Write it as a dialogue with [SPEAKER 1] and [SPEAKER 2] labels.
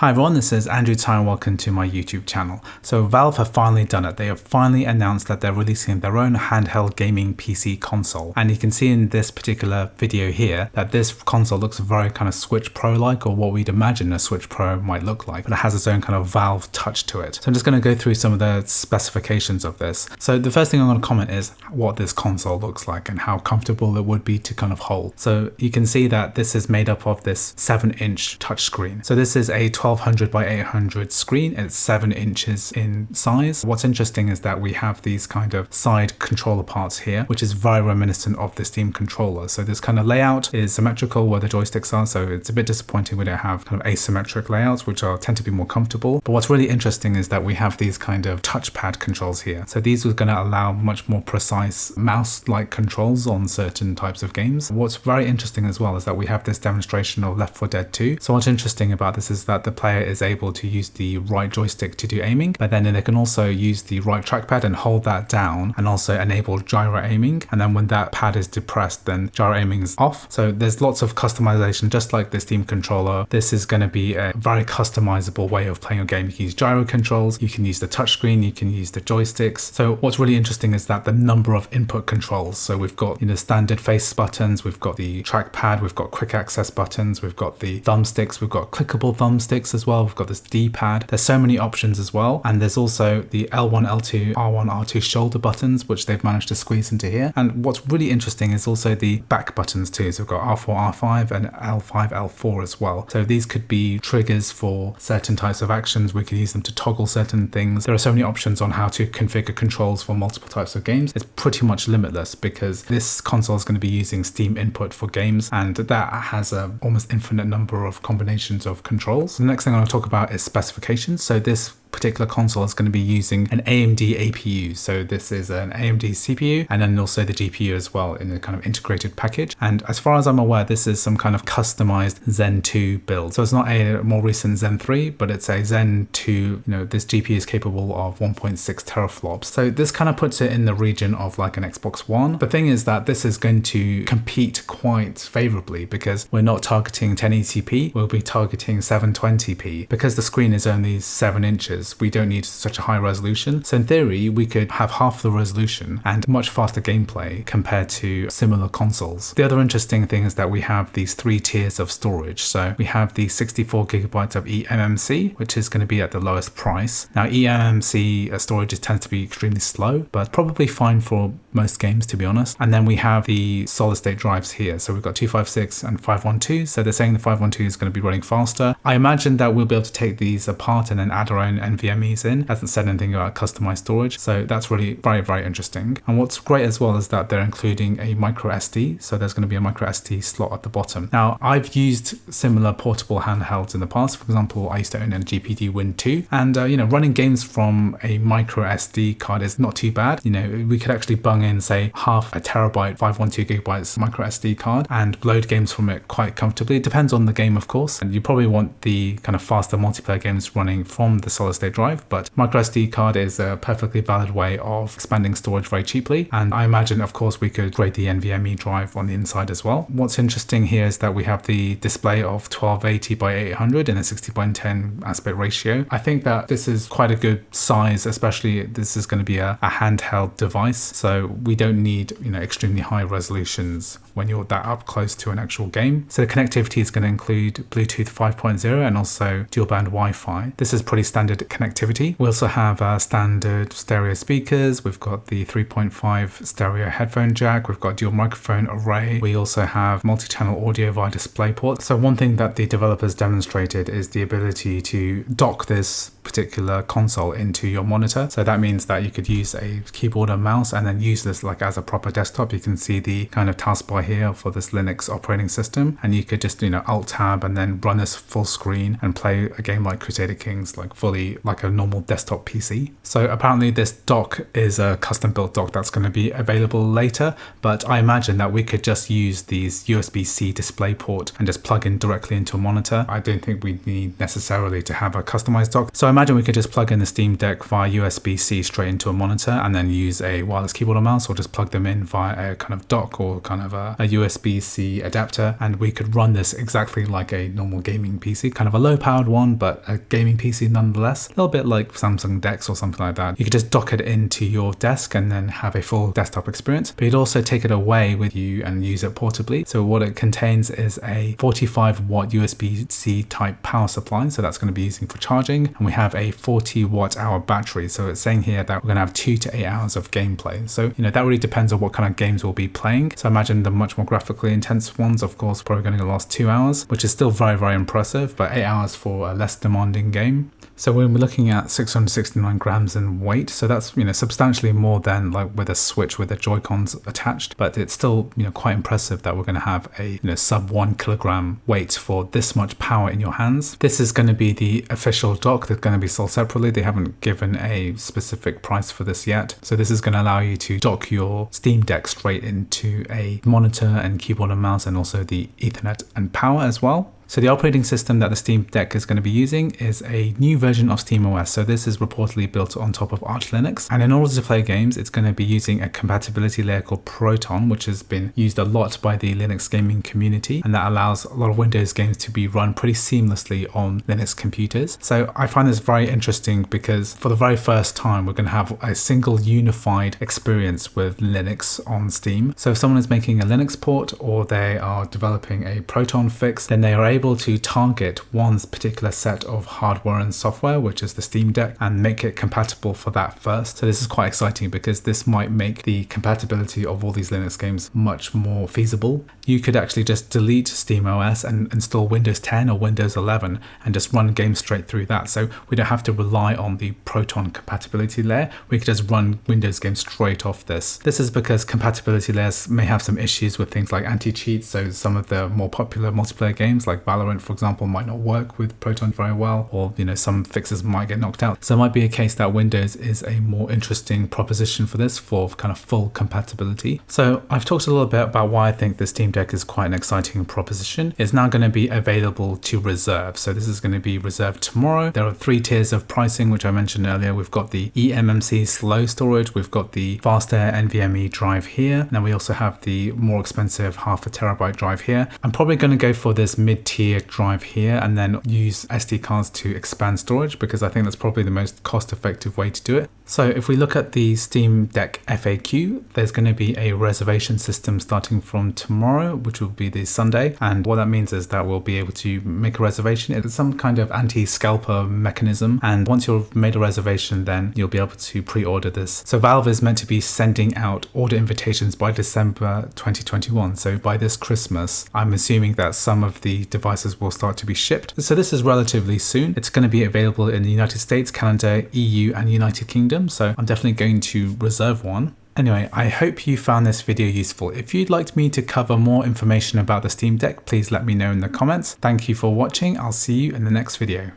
[SPEAKER 1] Hi everyone, this is Andrew Ty and welcome to my YouTube channel. So Valve have finally done it. They have finally announced that they're releasing their own handheld gaming PC console. And you can see in this particular video here that this console looks very kind of Switch Pro-like, or what we'd imagine a Switch Pro might look like, but it has its own kind of Valve touch to it. So I'm just going to go through some of the specifications of this. So the first thing I'm going to comment is what this console looks like and how comfortable it would be to kind of hold. So you can see that this is made up of this 7-inch touchscreen. So this is a 1200 by 800 screen. It's 7 inches in size. What's interesting is that we have these kind of side controller parts here, which is very reminiscent of the Steam controller. So this kind of layout is symmetrical where the joysticks are. So it's a bit disappointing we don't have kind of asymmetric layouts, which tend to be more comfortable. But what's really interesting is that we have these kind of touchpad controls here. So these are going to allow much more precise mouse-like controls on certain types of games. What's very interesting as well is that we have this demonstration of Left 4 Dead 2. So what's interesting about this is that the player is able to use the right joystick to do aiming, but then they can also use the right trackpad and hold that down and also enable gyro aiming. And then when that pad is depressed, then gyro aiming is off. So there's lots of customization, just like the Steam controller. This is going to be a very customizable way of playing your game. You can use gyro controls, you can use the touchscreen, you can use the joysticks. So what's really interesting is that the number of input controls. So we've got, standard face buttons, we've got the trackpad, we've got quick access buttons, we've got the thumbsticks, we've got clickable thumbsticks as well. We've got this D-pad. There's so many options as well. And there's also the L1, L2, R1, R2 shoulder buttons, which they've managed to squeeze into here. And what's really interesting is also the back buttons too. So we've got R4, R5 and L5, L4 as well. So these could be triggers for certain types of actions. We could use them to toggle certain things. There are so many options on how to configure controls for multiple types of games. It's pretty much limitless because this console is going to be using Steam input for games, and that has a almost infinite number of combinations of controls. The next thing I want to talk about is specifications. So this particular console is going to be using an AMD APU. So this is an AMD CPU and then also the GPU as well in a kind of integrated package. And as far as I'm aware, this is some kind of customized Zen 2 build. So it's not a more recent Zen 3, but it's a Zen 2, this GPU is capable of 1.6 teraflops. So this kind of puts it in the region of like an Xbox One. The thing is that this is going to compete quite favorably because we're not targeting 1080p, we'll be targeting 720p. Because the screen is only 7 inches, we don't need such a high resolution. So in theory, we could have half the resolution and much faster gameplay compared to similar consoles. The other interesting thing is that we have these 3 tiers of storage. So we have the 64 gigabytes of eMMC, which is going to be at the lowest price. Now eMMC storage tends to be extremely slow, but probably fine for most games, to be honest. And then we have the solid state drives here. So we've got 256 and 512. So they're saying the 512 is going to be running faster. I imagine that we'll be able to take these apart and then add our own NVMe's in. Hasn't said anything about customized storage. So that's really very, very interesting. And what's great as well is that they're including a micro SD. So there's going to be a micro SD slot at the bottom. Now I've used similar portable handhelds in the past. For example, I used to own a GPD Win 2, and running games from a micro SD card is not too bad. We could actually bung in say half a terabyte 512 gigabytes micro SD card and load games from it quite comfortably. It depends on the game, of course, and you probably want the kind of faster multiplayer games running from the solid state drive, but micro SD card is a perfectly valid way of expanding storage very cheaply. And I imagine, of course, we could grade the NVMe drive on the inside as well. What's interesting here is that we have the display of 1280 by 800 in a 60 by 10 aspect ratio. I think that this is quite a good size, especially this is going to be a handheld device. So we don't need, extremely high resolutions when you're that up close to an actual game. So the connectivity is going to include Bluetooth 5.0 and also dual band Wi-Fi. This is pretty standard connectivity. We also have standard stereo speakers. We've got the 3.5 stereo headphone jack. We've got dual microphone array. We also have multi-channel audio via DisplayPort. So one thing that the developers demonstrated is the ability to dock this particular console into your monitor. So that means that you could use a keyboard and mouse and then use this like as a proper desktop. You can see the kind of taskbar here for this Linux operating system, and you could just alt tab and then run this full screen and play a game like Crusader Kings like fully like a normal desktop PC. So apparently this dock is a custom built dock that's going to be available later, but I imagine that we could just use these USB-C DisplayPort and just plug in directly into a monitor. I don't think we need necessarily to have a customized dock. So I imagine we could just plug in the Steam Deck via USB-C straight into a monitor and then use a wireless keyboard and mouse, or just plug them in via a kind of dock or kind of a USB-C adapter, and we could run this exactly like a normal gaming PC, kind of a low-powered one, but a gaming PC nonetheless, a little bit like Samsung Dex or something like that. You could just dock it into your desk and then have a full desktop experience, but you'd also take it away with you and use it portably. So what it contains is a 45-watt USB-C type power supply, so that's going to be using for charging, and we have a 40-watt-hour battery. So it's saying here that we're going to have 2 to 8 hours of gameplay. So that really depends on what kind of games we'll be playing. So I imagine the much more graphically intense ones, of course, probably going to last 2 hours, which is still very, very impressive, but 8 hours for a less demanding game. So when we're looking at 669 grams in weight, so that's substantially more than like with a Switch with the Joy-Cons attached, but it's still quite impressive that we're going to have a sub 1 kilogram weight for this much power in your hands. This is going to be the official dock that's going to be sold separately. They haven't given a specific price for this yet. So this is going to allow you to dock your Steam Deck straight into a monitor and keyboard and mouse, and also the Ethernet and power as well. So the operating system that the Steam Deck is going to be using is a new version of SteamOS. So this is reportedly built on top of Arch Linux. And in order to play games, it's going to be using a compatibility layer called Proton, which has been used a lot by the Linux gaming community. And that allows a lot of Windows games to be run pretty seamlessly on Linux computers. So I find this very interesting because for the very first time, we're going to have a single unified experience with Linux on Steam. So if someone is making a Linux port or they are developing a Proton fix, then they are able to target one particular set of hardware and software, which is the Steam Deck, and make it compatible for that first. So this is quite exciting because this might make the compatibility of all these Linux games much more feasible. You could actually just delete SteamOS and install Windows 10 or Windows 11 and just run games straight through that. So we don't have to rely on the Proton compatibility layer. We could just run Windows games straight off this. This is because compatibility layers may have some issues with things like anti-cheat. So some of the more popular multiplayer games like Valorant, for example, might not work with Proton very well, or some fixes might get knocked out. So it might be a case that Windows is a more interesting proposition for this, for kind of full compatibility. So I've talked a little bit about why I think the Steam Deck is quite an exciting proposition. It's now going to be available to reserve. So this is going to be reserved tomorrow. There are 3 tiers of pricing, which I mentioned earlier. We've got the eMMC slow storage, we've got the fast air NVMe drive here, and we also have the more expensive 0.5 terabyte drive here. I'm probably going to go for this mid-tier drive here and then use SD cards to expand storage, because I think that's probably the most cost-effective way to do it. So if we look at the Steam Deck FAQ, there's going to be a reservation system starting from tomorrow, which will be the Sunday. And what that means is that we'll be able to make a reservation. It's some kind of anti-scalper mechanism. And once you've made a reservation, then you'll be able to pre-order this. So Valve is meant to be sending out order invitations by December 2021. So by this Christmas, I'm assuming that some of the devices will start to be shipped. So this is relatively soon. It's going to be available in the United States, Canada, EU, and United Kingdom. So I'm definitely going to reserve one. Anyway, I hope you found this video useful. If you'd like me to cover more information about the Steam Deck, please let me know in the comments. Thank you for watching. I'll see you in the next video.